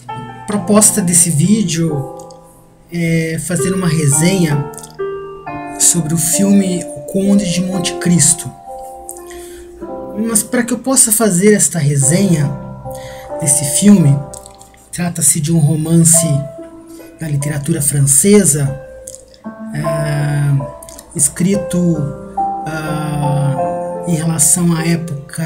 A proposta desse vídeo é fazer uma resenha sobre o filme O Conde de Monte Cristo. Mas para que eu possa fazer esta resenha desse filme, trata-se de um romance da literatura francesa, escrito em relação à época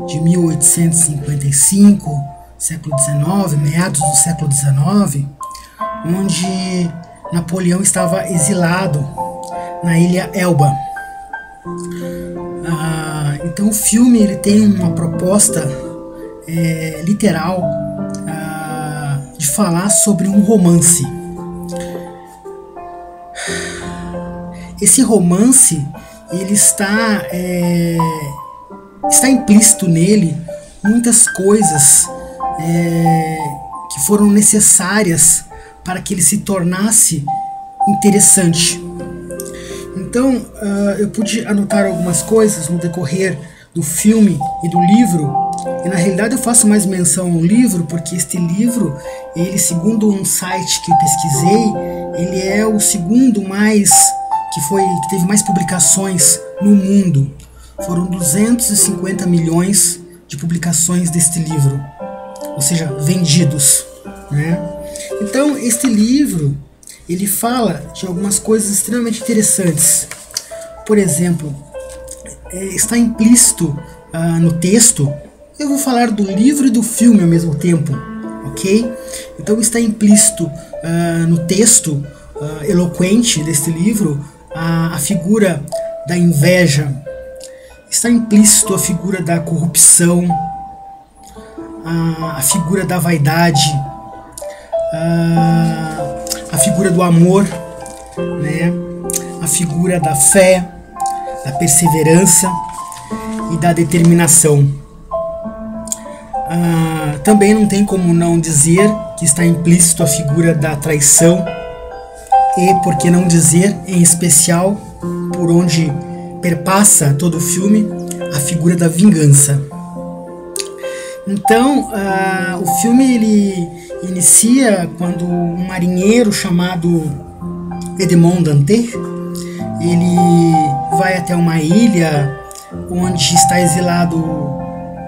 de 1855, século XIX, meados do século XIX, onde Napoleão estava exilado na ilha Elba. Então o filme ele tem uma proposta literal de falar sobre um romance. Esse romance ele está implícito nele muitas coisas que foram necessárias para que ele se tornasse interessante. Então eu pude anotar algumas coisas no decorrer do filme e do livro, e na realidade eu faço mais menção ao livro porque este livro, ele, segundo um site que eu pesquisei, ele é o segundo que teve mais publicações no mundo. Foram 250 milhões de publicações deste livro, ou seja, vendidos, né? Então este livro ele fala de algumas coisas extremamente interessantes. Por exemplo, está implícito no texto. Eu vou falar do livro e do filme ao mesmo tempo, ok? Então está implícito no texto eloquente deste livro a figura da inveja, está implícito a figura da corrupção, a figura da vaidade, a figura do amor, né? A figura da fé, da perseverança e da determinação. Também não tem como não dizer que está implícito a figura da traição e, por que não dizer, em especial, por onde perpassa todo o filme, a figura da vingança. Então, o filme ele inicia quando um marinheiro chamado Edmond Dantès, ele vai até uma ilha onde está exilado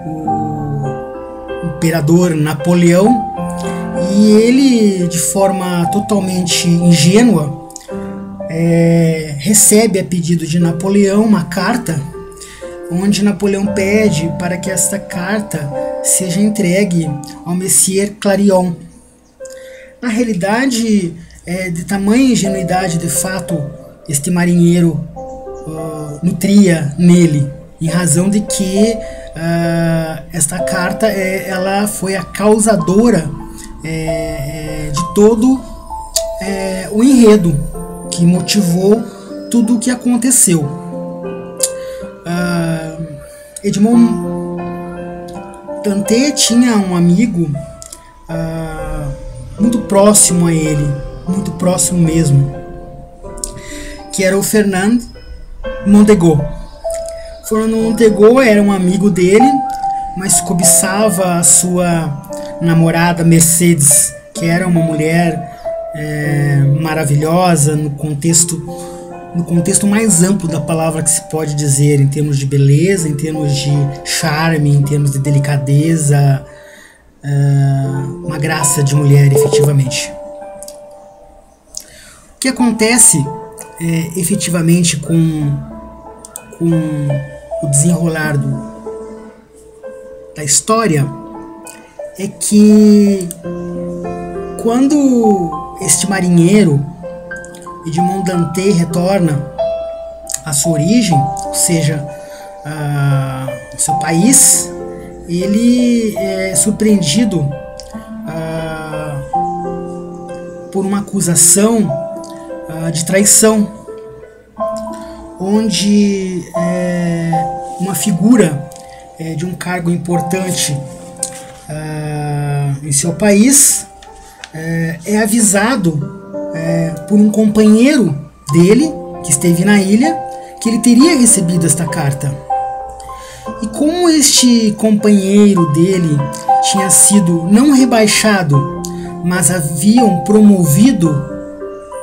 o imperador Napoleão, e ele, de forma totalmente ingênua, recebe a pedido de Napoleão uma carta onde Napoleão pede para que esta carta seja entregue ao Messier Clarion. Na realidade, de tamanha ingenuidade, de fato, este marinheiro nutria nele, em razão de que esta carta ela foi a causadora de todo o enredo que motivou tudo o que aconteceu. Edmond Dantès tinha um amigo muito próximo a ele, muito próximo mesmo, que era o Fernand Mondego. Fernand Mondego era um amigo dele, mas cobiçava a sua namorada Mercedes, que era uma mulher maravilhosa no contexto mais amplo da palavra que se pode dizer, em termos de beleza, em termos de charme, em termos de delicadeza, uma graça de mulher, efetivamente. O que acontece efetivamente com o desenrolar da história é que quando este marinheiro Edmond Dantès retorna à sua origem, ou seja, ao seu país, ele é surpreendido por uma acusação de traição, onde uma figura de um cargo importante em seu país é avisado por um companheiro dele que esteve na ilha que ele teria recebido esta carta. E como este companheiro dele tinha sido não rebaixado, mas haviam promovido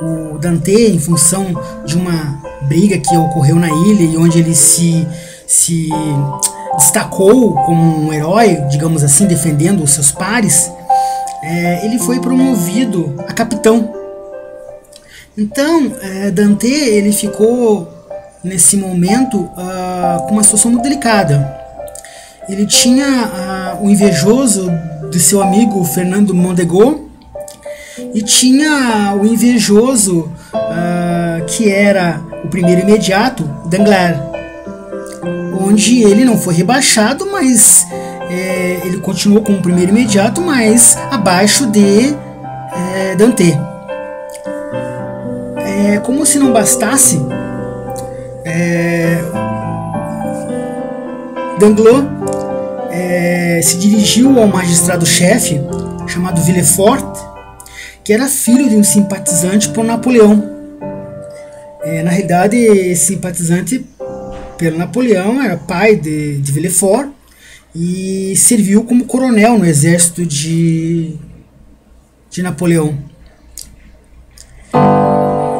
o Dante em função de uma briga que ocorreu na ilha e onde ele se destacou como um herói, digamos assim, defendendo os seus pares, ele foi promovido a capitão. Então, Dante ele ficou nesse momento com uma situação muito delicada. Ele tinha o invejoso de seu amigo Fernando Mondego e tinha o invejoso que era o primeiro imediato, Danglars, onde ele não foi rebaixado, mas ele continuou como o primeiro imediato, mas abaixo de Dante. Como se não bastasse, Danglars se dirigiu ao magistrado-chefe chamado Villefort, que era filho de um simpatizante por Napoleão. Na realidade, esse simpatizante pelo Napoleão era pai de Villefort e serviu como coronel no exército de Napoleão.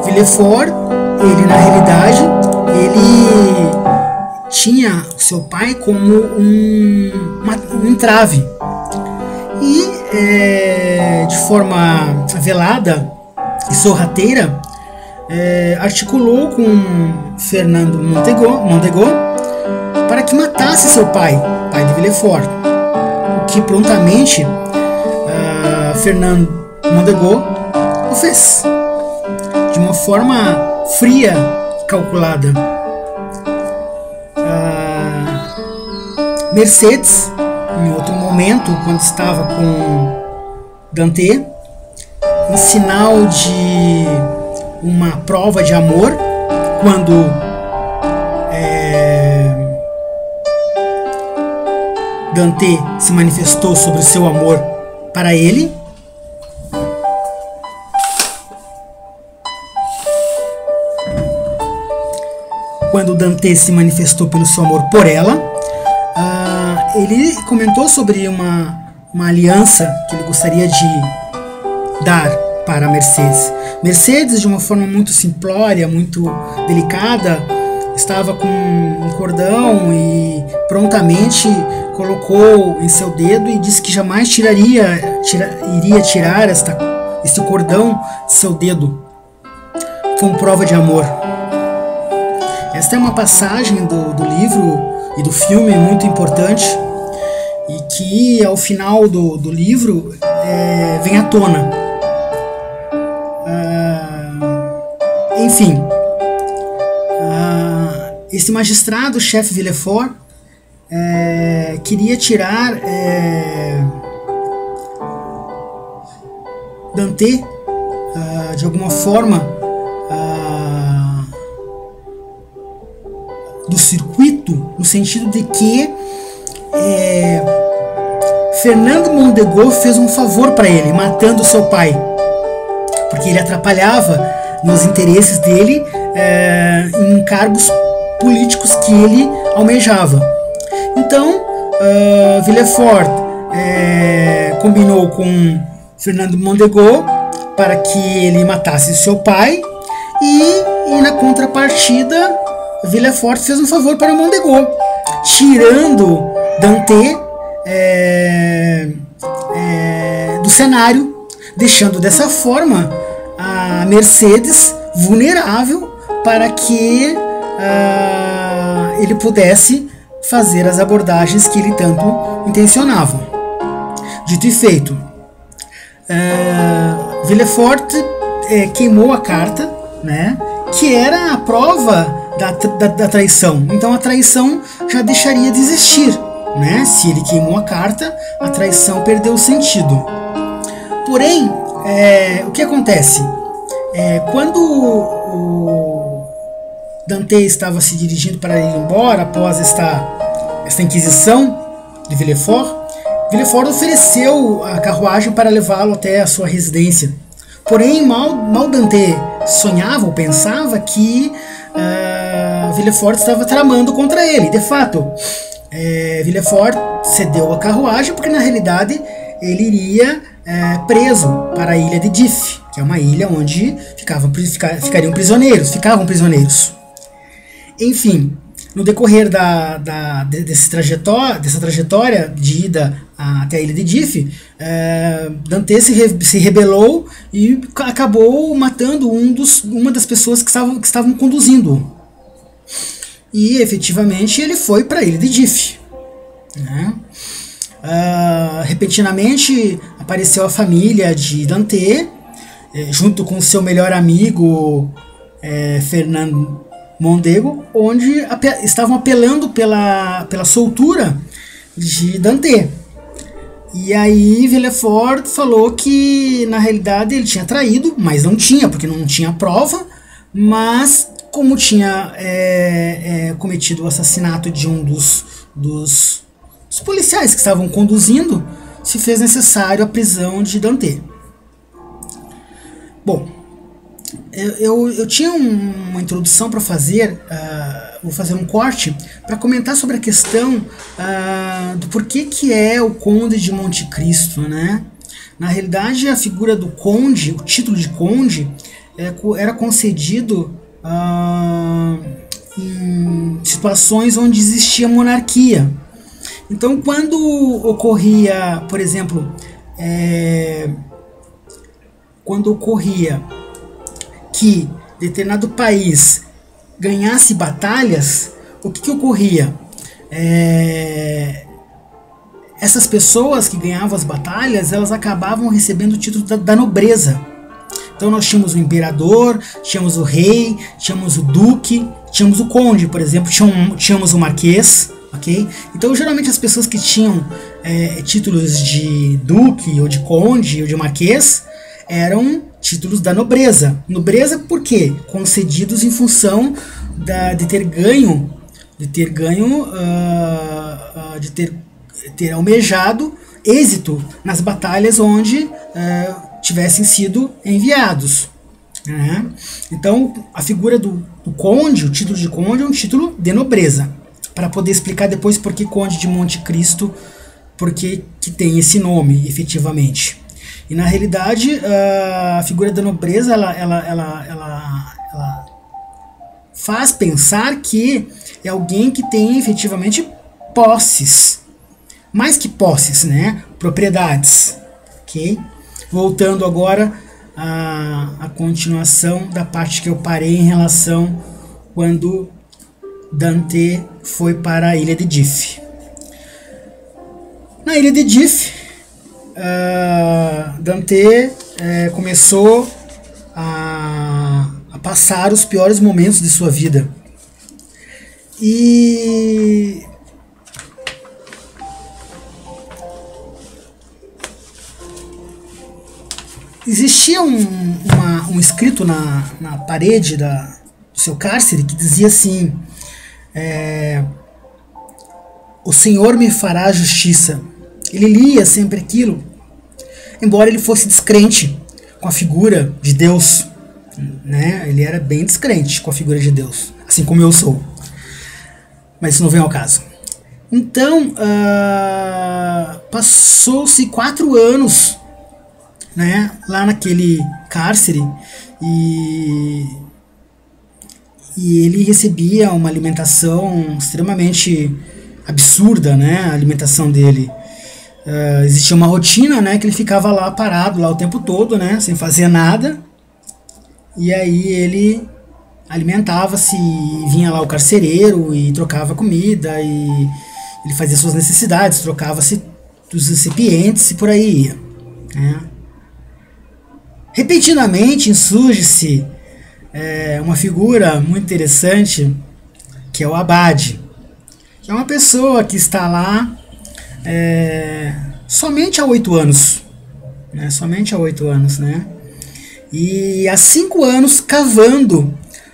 Villefort, ele na realidade, ele tinha seu pai como um entrave e de forma velada e sorrateira articulou com Fernando Mondego para que matasse seu pai de Villefort, o que prontamente Fernando Mondego o fez de uma forma fria e calculada. Mercedes, em outro momento, quando estava com Dante, em sinal de uma prova de amor, quando Dante se manifestou sobre o seu amor para ele, quando Dante se manifestou pelo seu amor por ela, ele comentou sobre uma aliança que ele gostaria de dar para Mercedes. Mercedes, de uma forma muito simplória, muito delicada, estava com um cordão e prontamente colocou em seu dedo e disse que jamais iria tirar este cordão de seu dedo como prova de amor. Esta é uma passagem do livro e do filme muito importante e que ao final do livro vem à tona. Enfim, esse magistrado, chefe Villefort, queria tirar Dante de alguma forma do circuito, no sentido de que Fernando Mondego fez um favor para ele, matando seu pai, porque ele atrapalhava nos interesses dele em cargos políticos que ele almejava. Então, Villefort combinou com Fernando Mondego para que ele matasse seu pai e na contrapartida Villefort fez um favor para Mondego, tirando Dante do cenário, deixando dessa forma a Mercedes vulnerável para que ele pudesse fazer as abordagens que ele tanto intencionava. Dito e feito, Villefort queimou a carta, né, que era a prova da traição. Então a traição já deixaria de existir, né? Se ele queimou a carta, a traição perdeu o sentido. Porém, o que acontece? Quando o Dante estava se dirigindo para ir embora após esta inquisição de Villefort ofereceu a carruagem para levá-lo até a sua residência. Porém, mal Dante sonhava ou pensava que Villefort estava tramando contra ele. De fato, Villefort cedeu a carruagem porque na realidade ele iria preso para a ilha de Dif, que é uma ilha onde ficavam prisioneiros. Enfim, no decorrer dessa trajetória de ida até a ilha de Dif, Dante se rebelou e acabou matando uma das pessoas que estavam conduzindo. E efetivamente ele foi para a ilha de Dif, né? Repentinamente apareceu a família de Dante, junto com seu melhor amigo Fernand Mondego, onde estavam apelando pela soltura de Dante. E aí Villefort falou que na realidade ele tinha traído, mas não tinha, porque não tinha prova, mas como tinha cometido o assassinato de um dos policiais que estavam conduzindo, se fez necessário a prisão de Dante. Bom, eu tinha uma introdução para fazer, vou fazer um corte para comentar sobre a questão do porquê que é o Conde de Monte Cristo, né? Na realidade, a figura do conde, o título de conde, era concedido em situações onde existia monarquia. Então, quando ocorria, por exemplo, que determinado país ganhasse batalhas, o que ocorria? Essas pessoas que ganhavam as batalhas, elas acabavam recebendo o título da nobreza. Então nós tínhamos o imperador, tínhamos o rei, tínhamos o duque, tínhamos o conde, por exemplo, tínhamos o marquês, ok? Então geralmente as pessoas que tinham títulos de duque, ou de conde, ou de marquês, eram títulos da nobreza. Nobreza por quê? Concedidos em função de ter almejado êxito nas batalhas onde tivessem sido enviados, né? Então a figura do conde, o título de conde, é um título de nobreza, para poder explicar depois por que Conde de Monte Cristo, porque que tem esse nome efetivamente. E na realidade a figura da nobreza ela faz pensar que é alguém que tem efetivamente posses, mais que posses, né? Propriedades, ok? Voltando agora à continuação da parte que eu parei em relação quando Dante foi para a ilha de Dif. Na ilha de Dif, Dante começou a passar os piores momentos de sua vida. E existia um escrito na parede do seu cárcere que dizia assim: o Senhor me fará justiça. Ele lia sempre aquilo, embora ele fosse descrente com a figura de Deus, né? Ele era bem descrente com a figura de Deus, assim como eu sou, mas isso não vem ao caso. Então passou-se 4 anos, né, lá naquele cárcere, e ele recebia uma alimentação extremamente absurda, né, a alimentação dele. Existia uma rotina, né, que ele ficava lá parado lá o tempo todo, né, sem fazer nada, e aí ele alimentava-se, vinha lá o carcereiro e trocava comida, e ele fazia suas necessidades, trocava-se dos recipientes e por aí ia, né. Repentinamente insurge-se uma figura muito interessante, que é o abade, que é uma pessoa que está lá somente há 8 anos, né? Somente há 8 anos, né? E há 5 anos cavando,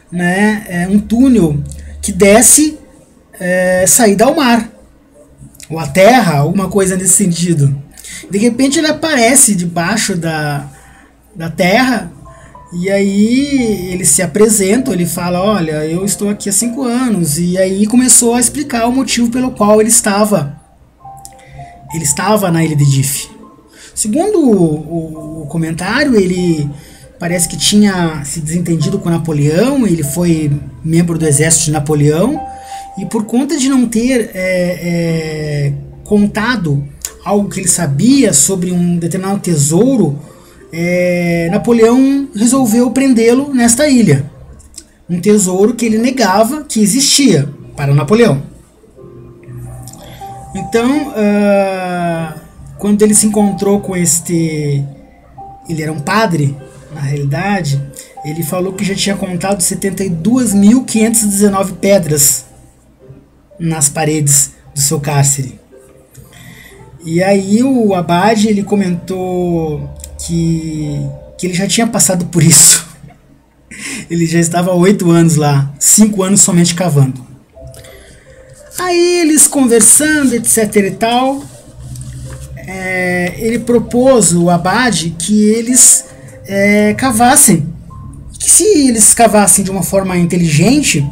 né, um túnel que desce saída ao mar, ou à terra, alguma coisa nesse sentido. De repente ele aparece debaixo da terra E aí ele se apresenta, ele fala, olha, eu estou aqui há 5 anos. E aí começou a explicar o motivo pelo qual ele estava na ilha de Dif. Segundo o comentário, ele parece que tinha se desentendido com Napoleão, ele foi membro do exército de Napoleão, e por conta de não ter contado algo que ele sabia sobre um determinado tesouro, Napoleão resolveu prendê-lo nesta ilha. Um tesouro que ele negava que existia para Napoleão. Então, quando ele se encontrou com ele era um padre, na realidade, ele falou que já tinha contado 72.519 pedras nas paredes do seu cárcere. E aí o abade, ele comentou que ele já tinha passado por isso. Ele já estava há 8 anos lá, 5 anos somente cavando. Aí eles conversando, etc e tal, ele propôs, o abade, que eles cavassem, que se eles cavassem de uma forma inteligente,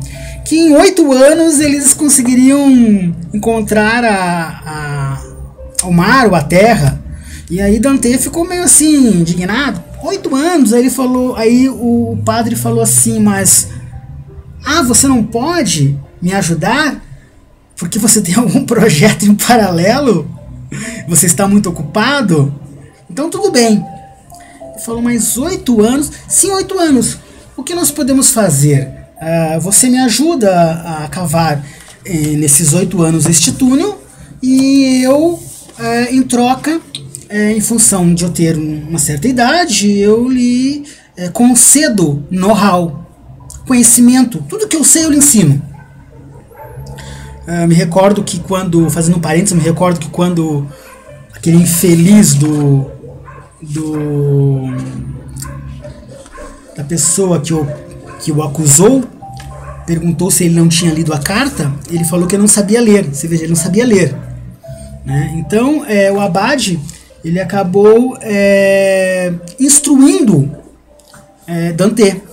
que em 8 anos eles conseguiriam encontrar o mar ou a terra. E aí Dante ficou meio assim, indignado. 8 anos, aí o padre falou assim, mas você não pode me ajudar? Porque você tem algum projeto em paralelo? Você está muito ocupado? Então tudo bem. Ele falou, mas 8 anos? Sim, 8 anos. O que nós podemos fazer? Você me ajuda a cavar nesses 8 anos este túnel, e eu, em troca, em função de eu ter uma certa idade, eu lhe concedo know-how, conhecimento, tudo que eu sei eu lhe ensino. Me recordo que fazendo um parênteses, quando aquele infeliz da pessoa que o acusou perguntou se ele não tinha lido a carta, ele falou que não sabia ler. Você veja, ele não sabia ler, né? Então o abade, ele acabou instruindo Dante.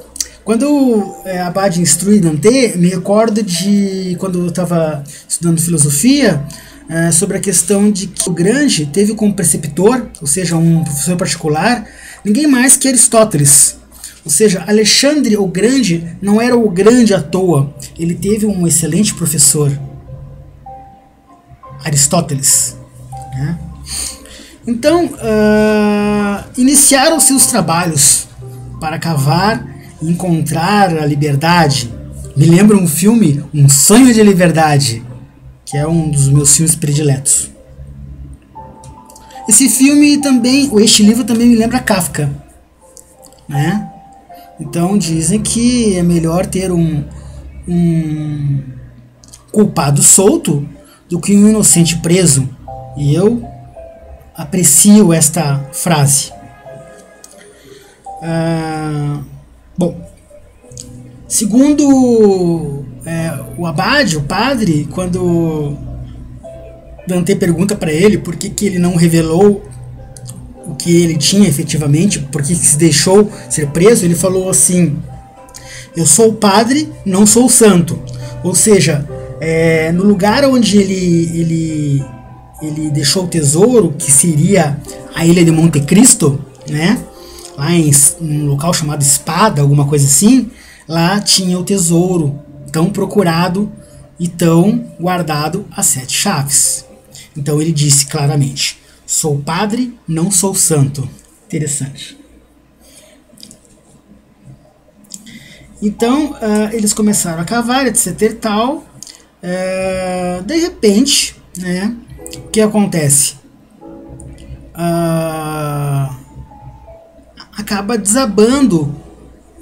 Quando o abade instrui Dante, me recordo de quando eu estava estudando filosofia, sobre a questão de que o Grande teve como preceptor, ou seja, um professor particular, ninguém mais que Aristóteles. Ou seja, Alexandre o Grande não era o grande à toa, ele teve um excelente professor, Aristóteles, né? Então, iniciaram seus trabalhos para cavar e encontrar a liberdade. Me lembra um filme, Um Sonho de Liberdade, que é um dos meus filmes prediletos. Este livro também me lembra Kafka, né? Então dizem que é melhor ter um culpado solto do que um inocente preso. E eu aprecio esta frase. Bom, segundo o abade, o padre, quando Dante pergunta para ele por que ele não revelou o que ele tinha efetivamente, por que se deixou ser preso, ele falou assim: eu sou o padre, não sou o santo. Ou seja, no lugar onde ele deixou o tesouro, que seria a ilha de Monte Cristo, né? Lá em um local chamado Espada, alguma coisa assim, lá tinha o tesouro tão procurado e tão guardado a 7 chaves. Então ele disse claramente: sou padre, não sou santo. Interessante. Então eles começaram a cavar, etc e tal. De repente, né, o que acontece? Acaba desabando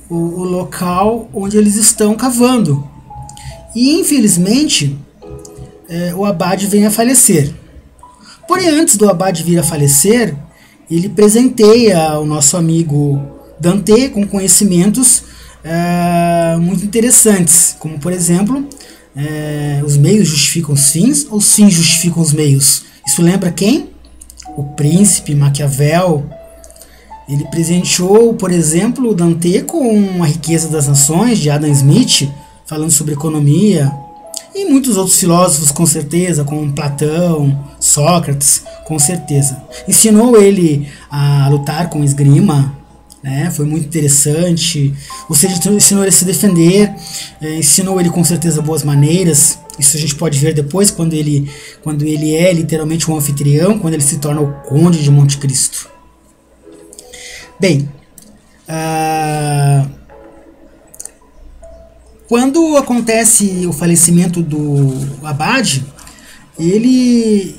o local onde eles estão cavando. E infelizmente o abade vem a falecer. Porém, antes do abade vir a falecer, ele presenteia o nosso amigo Dante com conhecimentos muito interessantes, como por exemplo, os meios justificam os fins, ou os fins justificam os meios. Isso lembra quem? O príncipe Maquiavel. Ele presenteou, por exemplo, o Dante com A Riqueza das Nações, de Adam Smith, falando sobre economia, e muitos outros filósofos, com certeza, como Platão, Sócrates, com certeza. Ensinou ele a lutar com esgrima, né? Foi muito interessante. Ou seja, ensinou ele a se defender, ensinou ele com certeza boas maneiras. Isso a gente pode ver depois, quando ele é literalmente um anfitrião, quando ele se torna o Conde de Monte Cristo. Bem, quando acontece o falecimento do abade, ele,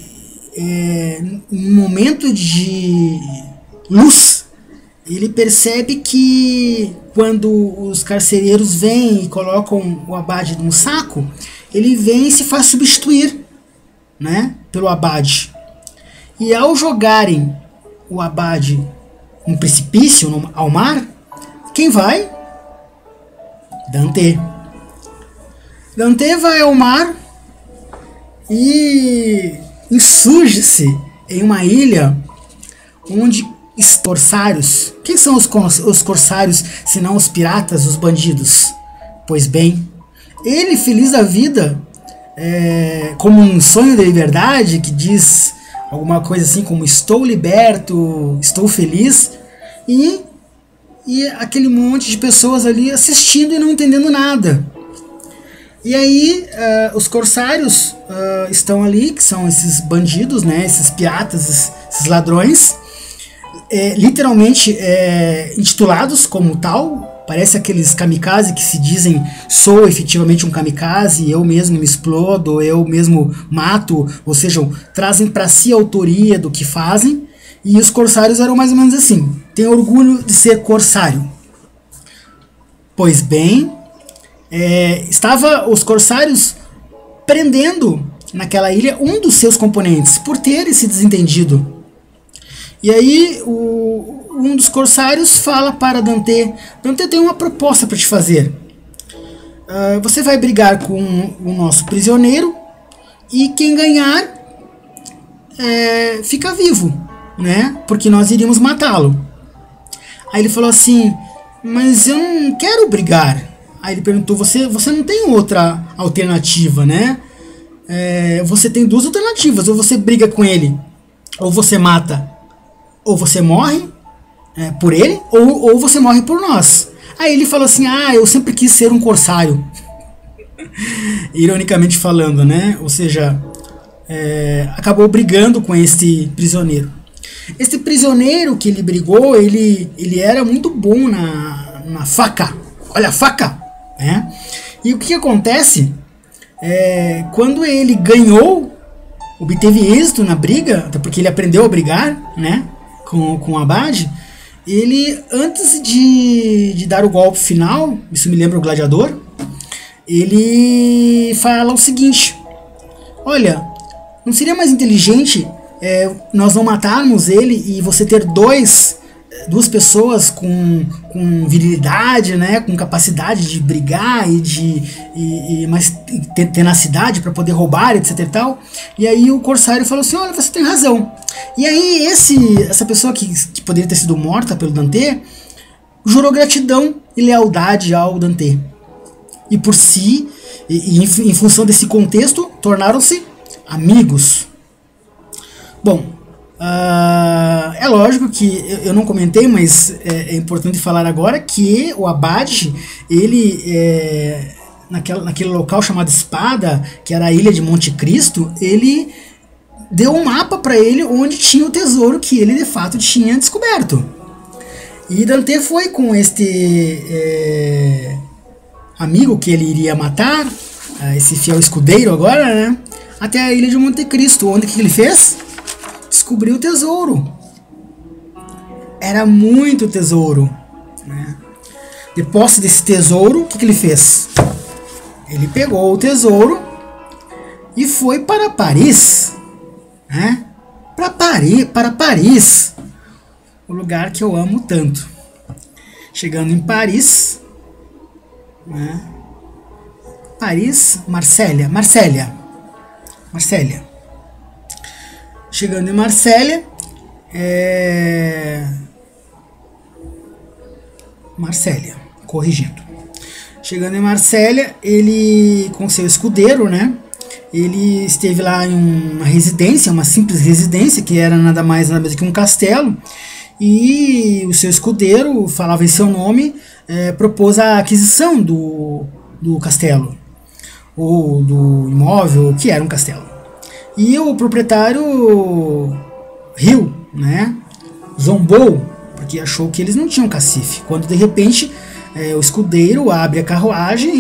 em um momento de luz, ele percebe que quando os carcereiros vêm e colocam o abade num saco, ele vem e se faz substituir, né, pelo abade. E ao jogarem o abade num precipício, ao mar, quem vai? Dante. Dante vai ao mar e insurge-se em uma ilha onde corsários. Quem são os corsários, senão os piratas, os bandidos? Pois bem, ele, feliz da vida, como um sonho de liberdade, que diz alguma coisa assim como estou liberto, estou feliz, e aquele monte de pessoas ali assistindo e não entendendo nada. E aí os corsários estão ali, que são esses bandidos, né, esses piratas, esses ladrões, literalmente intitulados como tal. Parece aqueles kamikaze que se dizem: sou efetivamente um kamikaze, eu mesmo me explodo, eu mesmo mato, ou seja, trazem para si a autoria do que fazem. E os corsários eram mais ou menos assim: tem orgulho de ser corsário. Pois bem, estava os corsários prendendo naquela ilha um dos seus componentes por ter esse desentendido. E aí um dos corsários fala para Dante: Dante, tem uma proposta para te fazer. Você vai brigar com o nosso prisioneiro e quem ganhar fica vivo, né? Porque nós iríamos matá-lo. Aí ele falou assim: mas eu não quero brigar. Aí ele perguntou: você não tem outra alternativa, né? Você tem duas alternativas: ou você briga com ele, ou você mata, ou você morre por ele, ou você morre por nós. Aí ele falou assim: eu sempre quis ser um corsário. Ironicamente falando, né? Ou seja, acabou brigando com este prisioneiro. Este prisioneiro que ele brigou, ele era muito bom na faca. Olha a faca! Né? E o que acontece? Quando ele ganhou, obteve êxito na briga, até porque ele aprendeu a brigar, né, com o abade, ele, antes de dar o golpe final, isso me lembra o Gladiador, ele fala o seguinte: olha, não seria mais inteligente nós não matarmos ele e você ter duas pessoas com virilidade, né, com capacidade de brigar mas tenacidade para poder roubar, etc e tal. E aí o corsário falou assim: olha, você tem razão. E aí essa pessoa que poderia ter sido morta pelo Dante jurou gratidão e lealdade ao Dante. E por si, em função desse contexto, tornaram-se amigos. Bom, é lógico que eu não comentei, mas é importante falar agora que o abade, ele, naquele local chamado Espada, que era a ilha de Monte Cristo, ele deu um mapa para ele onde tinha o tesouro que ele de fato tinha descoberto. E Dante foi com este amigo que ele iria matar, esse fiel escudeiro agora, né, até a ilha de Monte Cristo, onde que ele fez? Descobriu o tesouro. Era muito tesouro, né? De posse desse tesouro, o que ele fez? Ele pegou o tesouro e foi para Paris, né? Para Paris, o lugar que eu amo tanto. Chegando em Paris, né? Paris, Marsella. Chegando em Marsella, Marsella, corrigindo. Chegando em Marsella, ele com seu escudeiro, né? Ele esteve lá em uma residência, uma simples residência, que era nada mais nada menos que um castelo, e o seu escudeiro, falava em seu nome, propôs a aquisição do castelo, ou do imóvel, que era um castelo. E o proprietário riu, né? Zombou, porque achou que eles não tinham cacife, quando de repente o escudeiro abre a carruagem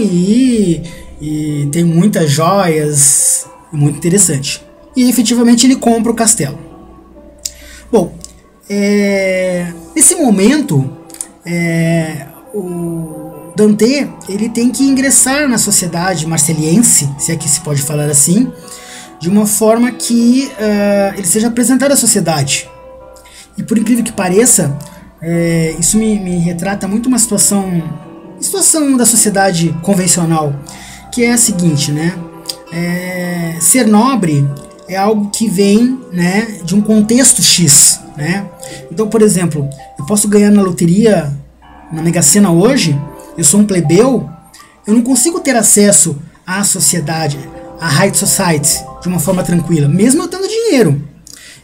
e tem muitas joias, muito interessante. E efetivamente ele compra o castelo. Bom, nesse momento, o Dante ele tem que ingressar na sociedade marseliense, se é que se pode falar assim, de uma forma que ele seja apresentado à sociedade. E por incrível que pareça, isso me retrata muito uma situação da sociedade convencional, que é a seguinte, né? Ser nobre é algo que vem, né, de um contexto X, né? Então, por exemplo, eu posso ganhar na loteria, na Mega Sena hoje, eu sou um plebeu, eu não consigo ter acesso à sociedade, à high society, de uma forma tranquila, mesmo eu tendo dinheiro.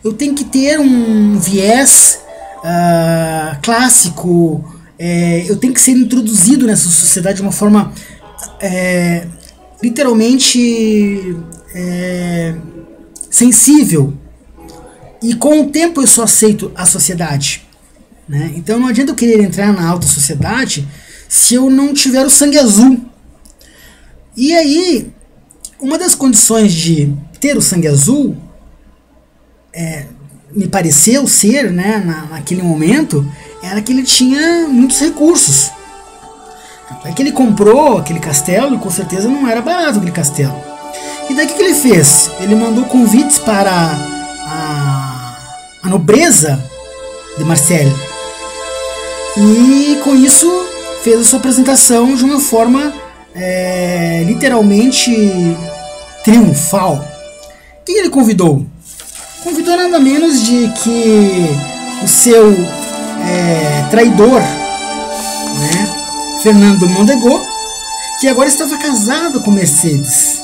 Eu tenho que ter um viés clássico, eu tenho que ser introduzido nessa sociedade de uma forma literalmente sensível, e com o tempo eu só aceito a sociedade, né? Então não adianta eu querer entrar na alta sociedade se eu não tiver o sangue azul. E aí, uma das condições de ter o sangue azul, me pareceu ser, né, naquele momento, era que ele tinha muitos recursos. É que ele comprou aquele castelo e com certeza não era barato aquele castelo. E daí o que ele fez? Ele mandou convites para a nobreza de Marsella. E com isso fez a sua apresentação de uma forma literalmente triunfal. Quem ele convidou? Convidou nada menos de que o seu traidor, né, Fernando Mondego, que agora estava casado com Mercedes.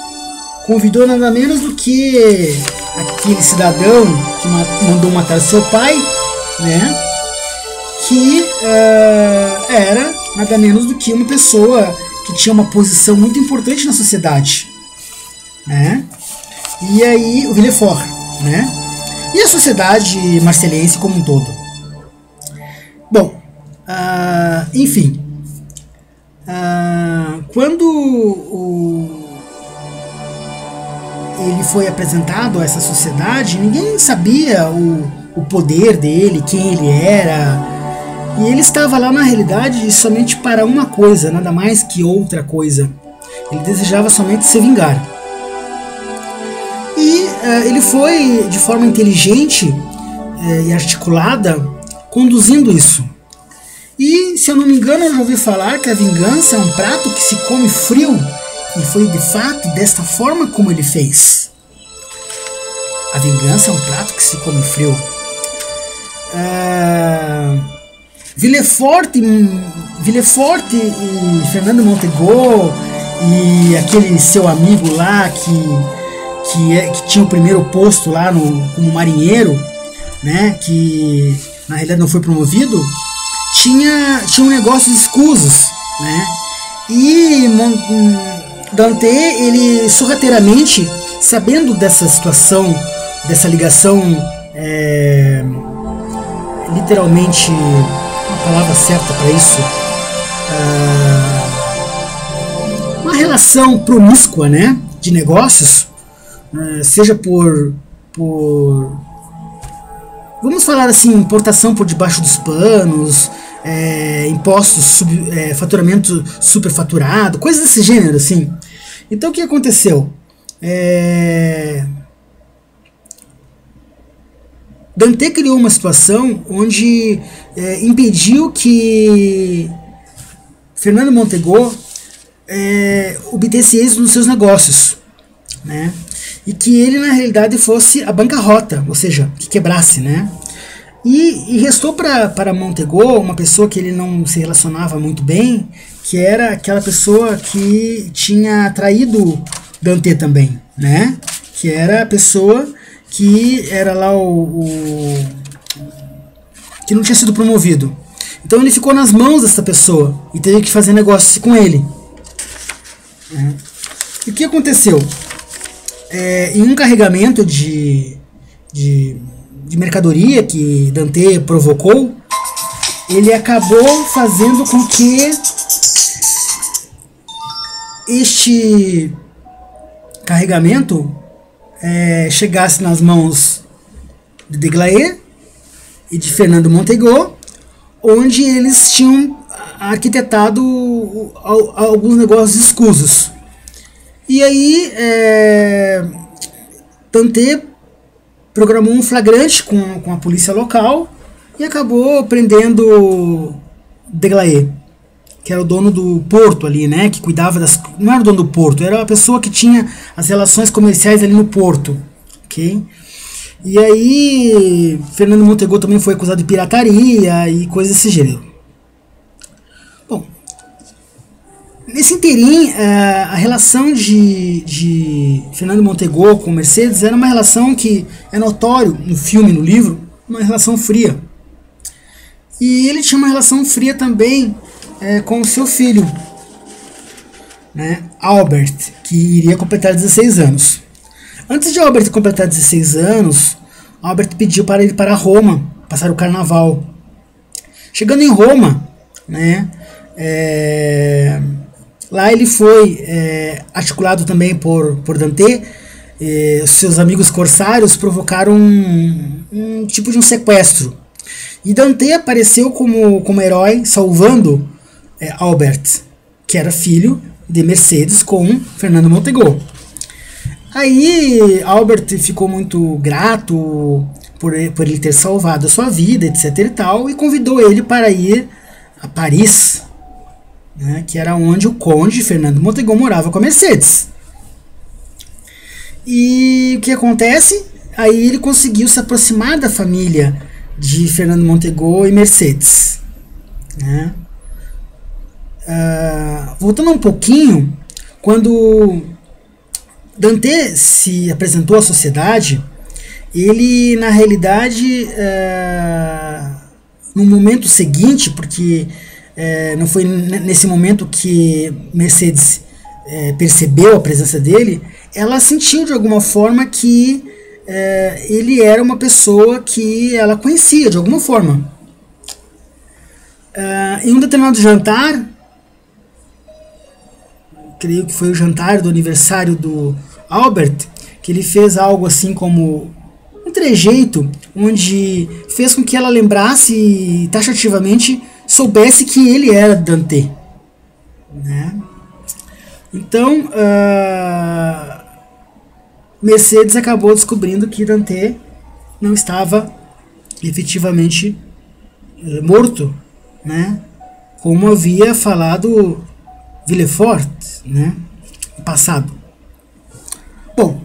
Convidou nada menos do que aquele cidadão que mandou matar seu pai, né, que era nada menos do que uma pessoa que tinha uma posição muito importante na sociedade, né? E aí o Villefort, né? E a sociedade marseliense como um todo. Bom, enfim, quando ele foi apresentado a essa sociedade, ninguém sabia o poder dele, quem ele era. E ele estava lá na realidade somente para uma coisa, nada mais que outra coisa. Ele desejava somente se vingar. E ele foi de forma inteligente e articulada conduzindo isso. E se eu não me engano, eu já ouvi falar que a vingança é um prato que se come frio. E foi de fato desta forma como ele fez. A vingança é um prato que se come frio. Villefort e Fernando Mondego e aquele seu amigo lá que tinha o primeiro posto lá como marinheiro, né, que na realidade não foi promovido, tinham negócios escusos, né, e Dante, ele sorrateiramente, sabendo dessa situação, dessa ligação, literalmente, a palavra certa para isso, uma relação promíscua, né, de negócios, seja por vamos falar assim, importação por debaixo dos panos, impostos, faturamento superfaturado, coisas desse gênero, assim. Então o que aconteceu? Dante criou uma situação onde impediu que Fernando Mondego obtesse êxito nos seus negócios, né? E que ele na realidade fosse a bancarrota, ou seja, que quebrasse, né? E restou para Montego uma pessoa que ele não se relacionava muito bem, que era aquela pessoa que tinha traído Dante também, né? Que era a pessoa que era lá que não tinha sido promovido. Então ele ficou nas mãos dessa pessoa e teve que fazer negócio com ele. E o que aconteceu? Em um carregamento de mercadoria que Dante provocou, ele acabou fazendo com que este carregamento chegasse nas mãos de Deglaé e de Fernando Montego, onde eles tinham arquitetado alguns negócios escusos. E aí Dante programou um flagrante com a polícia local e acabou prendendo Deglaé, que era o dono do porto ali, né? Que cuidava das... Não era o dono do porto, era a pessoa que tinha as relações comerciais ali no porto, ok? E aí Fernando Montego também foi acusado de pirataria e coisas desse gênero. Bom, nesse interim, a relação de Fernando Montego com Mercedes era uma relação que é notório no filme, no livro, uma relação fria. E ele tinha uma relação fria também com o seu filho, né, Albert, que iria completar 16 anos. Antes de Albert completar 16 anos, Albert pediu para ir para Roma, passar o carnaval. Chegando em Roma, né, lá ele foi articulado também por Dante. Seus amigos corsários provocaram um tipo de um sequestro. E Dante apareceu como herói, salvando Albert, que era filho de Mercedes com Fernando Montego. Aí Albert ficou muito grato por ele ter salvado a sua vida, etc. e tal, e convidou ele para ir a Paris, né, que era onde o conde Fernando Montego morava com a Mercedes. E o que acontece? Aí ele conseguiu se aproximar da família de Fernando Montego e Mercedes, né? Voltando um pouquinho, quando Dante se apresentou à sociedade, ele na realidade no momento seguinte, porque não foi nesse momento que Mercedes percebeu a presença dele, ela sentiu de alguma forma que ele era uma pessoa que ela conhecia de alguma forma. Em um determinado jantar, creio que foi o jantar do aniversário do Albert, que ele fez algo assim como um trejeito, onde fez com que ela lembrasse e taxativamente soubesse que ele era Dante, né? Então Mercedes acabou descobrindo que Dante não estava efetivamente morto, né? Como havia falado Villefort, né, no passado. Bom,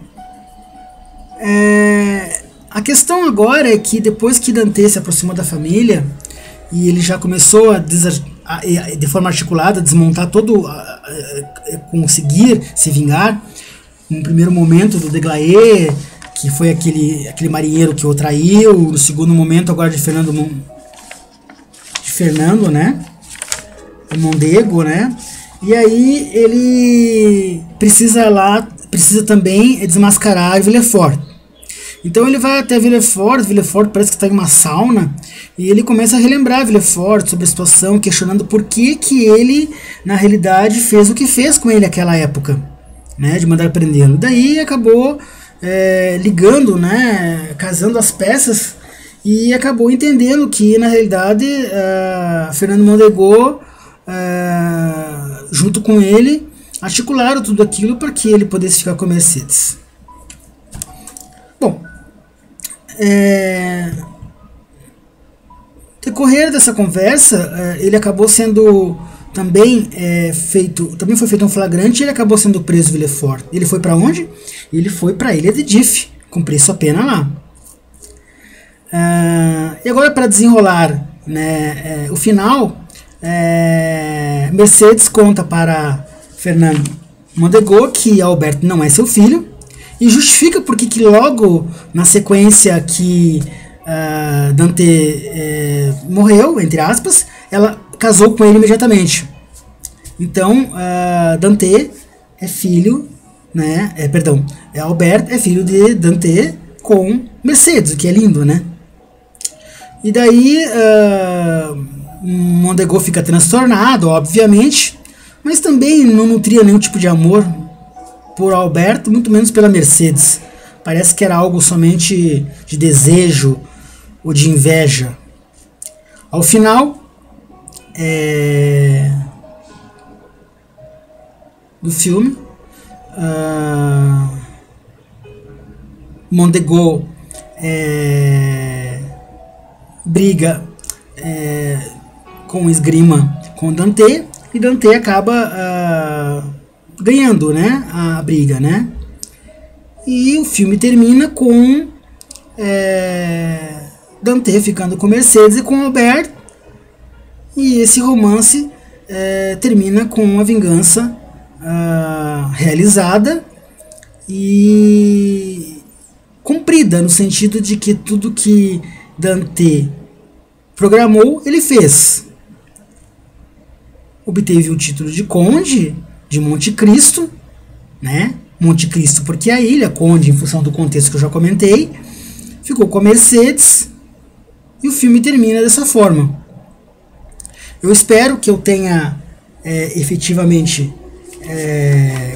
a questão agora é que depois que Dante se aproximou da família e ele já começou de forma articulada a desmontar todo, conseguir se vingar, no primeiro momento do Deglaé, que foi aquele marinheiro que o traiu, no segundo momento agora de Fernando, né, o Mondego, né. E aí ele precisa também desmascarar Villefort. Então ele vai até Villefort parece que está em uma sauna, e ele começa a relembrar Villefort sobre a situação, questionando por que ele, na realidade, fez o que fez com ele naquela época, né, de mandar prendê-lo. Daí acabou ligando, né, casando as peças, e acabou entendendo que, na realidade, Fernando Mondego, junto com ele, articularam tudo aquilo para que ele pudesse ficar com a Mercedes. Bom, decorrer dessa conversa, ele acabou sendo também foi feito um flagrante, e ele acabou sendo preso em Villefort. Ele foi para onde? Ele foi para a ilha de Dif, cumprir sua pena lá. E agora, para desenrolar, né, o final, Mercedes conta para Fernando Mondego que Alberto não é seu filho e justifica porque que logo na sequência que Dante morreu, entre aspas, ela casou com ele imediatamente. Então, Dante é filho, né? Alberto é filho de Dante com Mercedes, o que é lindo, né? E daí Mondego fica transtornado, obviamente, mas também não nutria nenhum tipo de amor por Alberto, muito menos pela Mercedes. Parece que era algo somente de desejo ou de inveja. Ao final do filme, Mondego briga com esgrima com Dante e Dante acaba ganhando, né, a briga, né? E o filme termina com Dante ficando com Mercedes e com Albert, e esse romance termina com a vingança realizada e cumprida, no sentido de que tudo que Dante programou, ele fez. Obteve o título de Conde de Monte Cristo, né? Monte Cristo porque é a ilha, Conde em função do contexto que eu já comentei, ficou com a Mercedes e o filme termina dessa forma. Eu espero que eu tenha efetivamente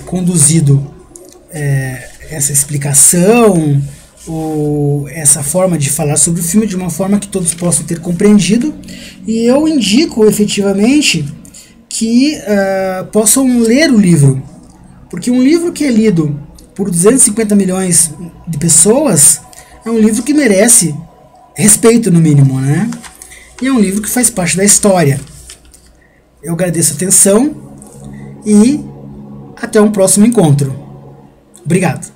conduzido essa explicação ou essa forma de falar sobre o filme de uma forma que todos possam ter compreendido, e eu indico efetivamente que possam ler o livro, porque um livro que é lido por 250 milhões de pessoas é um livro que merece respeito, no mínimo, né? E é um livro que faz parte da história. Eu agradeço a atenção e até um próximo encontro. Obrigado.